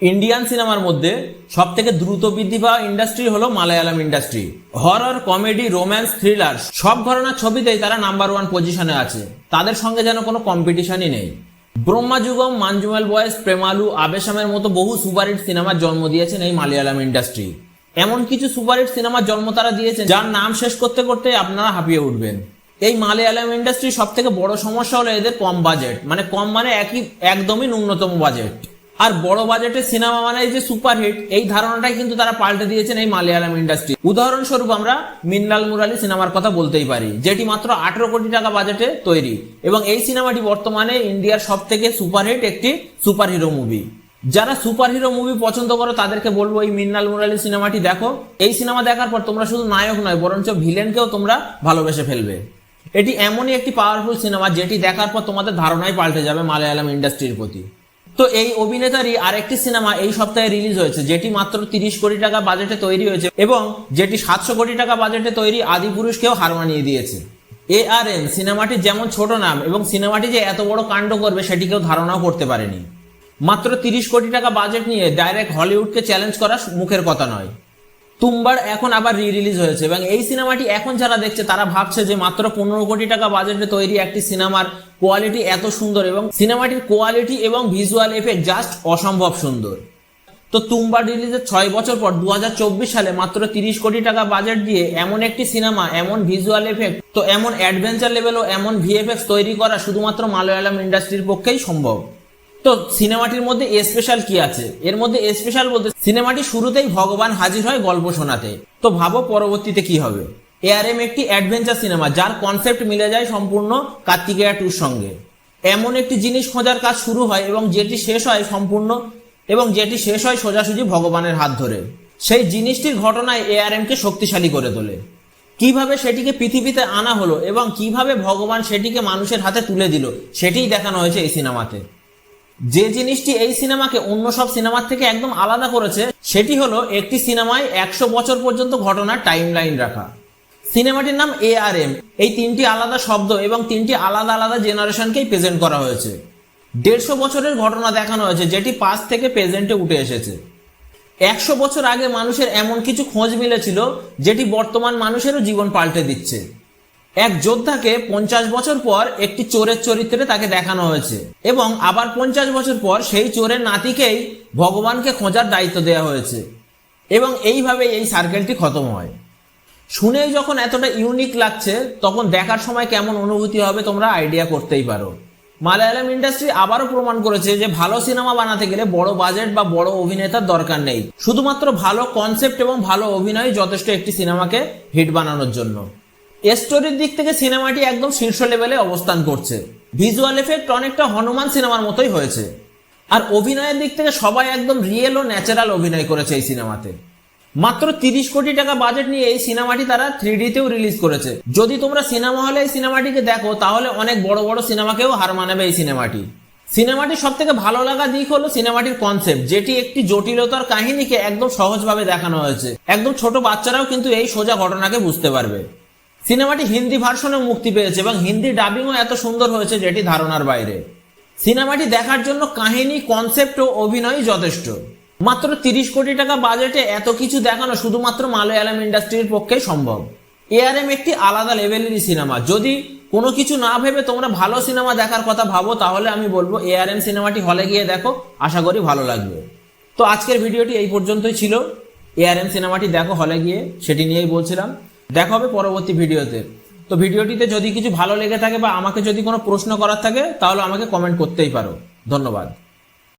Indian সিনেমার মধ্যে সবথেকে দ্রুত বৃদ্ধি পাওয়া ইন্ডাস্ট্রি হলো Malayalam industry. Horror, comedy, romance, thriller সব ধরনের ছবিতেই তারা নাম্বার 1 পজিশনে আছে। তাদের সঙ্গে যেন কোনো কম্পিটিশনই নেই। ব্রহ্মাযুগম, মাঞ্জুমেল বয়েস, প্রেমালু, আবেশামের মতো বহু সুপারহিট সিনেমার জন্ম দিয়েছেন এই মালায়ালাম ইন্ডাস্ট্রি। এমন কিছু সুপারহিট সিনেমার জন্ম তারা দিয়েছেন যার নাম শেষ করতে করতে আপনারা হাঁপিয়ে উঠবেন। এই মালায়ালাম ইন্ডাস্ট্রির সব থেকে বড় সমস্যা হলো এদের কম বাজেট, কম মানে একদমই ন্যূনতম বাজেট। আর বড় বাজেটের সিনেমা মানে যে সুপারহিট, এই ধারণাটাই কিন্তু তারা পাল্টে দিয়েছেন এই মালায়ালাম ইন্ডাস্ট্রি। উদাহরণস্বরূপ আমরা মিন্নাল মুরালি সিনেমার কথা বলতেই পারি, যেটি মাত্র 18 কোটি টাকা বাজেটে তৈরি, এবং এই সিনেমাটি বর্তমানে ইন্ডিয়ার সব থেকে সুপারহিট একটি সুপারহিরো মুভি। যারা সুপারহিরো মুভি পছন্দ করো তাদেরকে বলবো এই মিন্নাল মুরালি সিনেমাটি দেখো। এই সিনেমা দেখার পর তোমরা শুধু নায়ক নয় বরঞ্চ ভিলেনকেও তোমরা ভালোবেসে ফেলবে। এটি এমনই একটি পাওয়ারফুল সিনেমা যেটি দেখার পর তোমাদের ধারণাই পাল্টে যাবে মালায়ালাম ইন্ডাস্ট্রির প্রতি। তো এই অভিনেতারই আরেকটি সিনেমা এই সপ্তাহে রিলিজ হয়েছে, যেটি মাত্র 30 কোটি টাকা বাজেটে তৈরি হয়েছে এবং যেটি 700 কোটি টাকা বাজেটে তৈরি আদিপুরুষকেও হার মানিয়ে দিয়েছে। ARM সিনেমাটি যেমন ছোট নাম এবং সিনেমাটি যে এত বড় কাণ্ড করবে সেটি কেউ ধারণাও করতে পারেনি। মাত্র 30 কোটি টাকা বাজেট নিয়ে ডাইরেক্ট হলিউডকে চ্যালেঞ্জ করা মুখের কথা নয়। তুম্বার এখন আবার রিলিজ হয়েছে এবং এই সিনেমাটি এখন যারা দেখছে তারা ভাবছে যে মাত্র 15 কোটি টাকা বাজেটে তৈরি একটি সিনেমার কোয়ালিটি এত সুন্দর, এবং সিনেমাটির কোয়ালিটি এবং ভিজুয়াল এফেক্ট জাস্ট অসম্ভব সুন্দর। তো তুম্বার রিলিজের 6 বছর পর 2024 সালে মাত্র 30 কোটি টাকা বাজেট দিয়ে এমন একটি সিনেমা, এমন ভিজুয়াল এফেক্ট, তো এমন অ্যাডভেঞ্চার লেভেল ও এমন ভিএফএক্স তৈরি করা শুধুমাত্র মালায়ালাম ইন্ডাস্ট্রির পক্ষেই সম্ভব। তো সিনেমাটির মধ্যে স্পেশাল কি আছে? এর মধ্যে স্পেশাল বলতে সিনেমাটি শুরুতেই ভগবান হাজির হয় গল্প শোনাতে। তো ভাবো পরবর্তীতে কি হবে। ARM একটি অ্যাডভেঞ্চার সিনেমা যার কনসেপ্ট মিলে যায় সম্পূর্ণ কার্তিকেয়া 2 সঙ্গে। এমন একটি জিনিস খোঁজার কাজ শুরু হয় এবং যেটি শেষ হয় সোজাসুজি ভগবানের হাত ধরে। সেই জিনিসটির ঘটনায় ARM কে শক্তিশালী করে তোলে। কিভাবে সেটিকে পৃথিবীতে আনা হলো এবং কিভাবে ভগবান সেটিকে মানুষের হাতে তুলে দিল সেটিই দেখানো হয়েছে এই সিনেমাতে। যে জিনিসটি এই সিনেমাকে অন্য সব সিনেমার থেকে একদম আলাদা করেছে সেটি হলো একটি সিনেমায় 100 বছর পর্যন্ত ঘটনার টাইম লাইন রাখা। সিনেমাটির নাম ARM। এই 3টি আলাদা শব্দ এবং 3টি আলাদা আলাদা জেনারেশনকেই প্রেজেন্ট করা হয়েছে। 150 বছরের ঘটনা দেখানো হয়েছে যেটি পাস্ট থেকে প্রেজেন্টে উঠে এসেছে। 100 বছর আগে মানুষের এমন কিছু খোঁজ মিলেছিল যেটি বর্তমান মানুষেরও জীবন পাল্টে দিচ্ছে। এক যোদ্ধাকে 50 বছর পর একটি চোরের চরিত্রে তাকে দেখানো হয়েছে এবং আবার 50 বছর পর সেই চোরের নাতিকেই ভগবানকে খোঁজার দায়িত্ব দেওয়া হয়েছে, এবং এইভাবে এই সার্কেলটি খতম হয়। শুনেই যখন এতটা ইউনিক লাগছে তখন দেখার সময় কেমন অনুভূতি হবে তোমরা আইডিয়া করতেই পারো। মালায়ালাম ইন্ডাস্ট্রি আবারও প্রমাণ করেছে যে ভালো সিনেমা বানাতে গেলে বড় বাজেট বা বড় অভিনেতার দরকার নেই, শুধুমাত্র ভালো কনসেপ্ট এবং ভালো অভিনয় যথেষ্ট একটি সিনেমাকে হিট বানানোর জন্য। স্টোরির দিক থেকে সিনেমাটি একদম শীর্ষ লেভেলে অবস্থান করছে। ভিজুয়াল এফেক্ট অনেকটা হনুমান সিনেমার মতোই হয়েছে। আর অভিনয়ের দিক থেকে সবাই একদম রিয়েল ও ন্যাচারাল অভিনয় করেছে এই সিনেমাতে। মাত্র 30 কোটি টাকা বাজেট নিয়ে এই সিনেমাটি তারা 3D তেও রিলিজ করেছে। যদি তোমরা সিনেমা হলে এই সিনেমাটিকে দেখো তাহলে অনেক বড় বড় সিনেমাকেও হার মানাবে এই সিনেমাটি। সিনেমাটির সব থেকে ভালো লাগা দিক হলো সিনেমাটির কনসেপ্ট, যেটি একটি জটিলতার কাহিনীকে একদম সহজভাবে দেখানো হয়েছে। একদম ছোট বাচ্চারাও কিন্তু এই সোজা ঘটনাকে বুঝতে পারবে। সিনেমাটি হিন্দি ভার্সনেও মুক্তি পেয়েছে এবং হিন্দি ডাবিংও এত সুন্দর হয়েছে যেটি ধারণার বাইরে। সিনেমাটি দেখার জন্য কাহিনী, কনসেপ্ট ও অভিনয় যথেষ্ট। মাত্র 30 কোটি টাকা বাজেটে এত কিছু দেখানো শুধুমাত্র মালায়ালাম ইন্ডাস্ট্রির পক্ষেই সম্ভব। ARM একটি আলাদা লেভেলেরই সিনেমা। যদি কোনো কিছু না ভেবে তোমরা ভালো সিনেমা দেখার কথা ভাবো তাহলে আমি বলবো ARM সিনেমাটি হলে গিয়ে দেখো, আশা করি ভালো লাগবে। তো আজকের ভিডিওটি এই পর্যন্তই ছিল। ARM সিনেমাটি দেখো হলে গিয়ে, সেটি নিয়েই বলছিলাম। দেখা হবে পরবর্তী ভিডিওতে। তো ভিডিওটিতে যদি কিছু ভালো লেগে থাকে বা আমাকে যদি কোনো প্রশ্ন করার থাকে তাহলে আমাকে কমেন্ট করতেই পারো। ধন্যবাদ।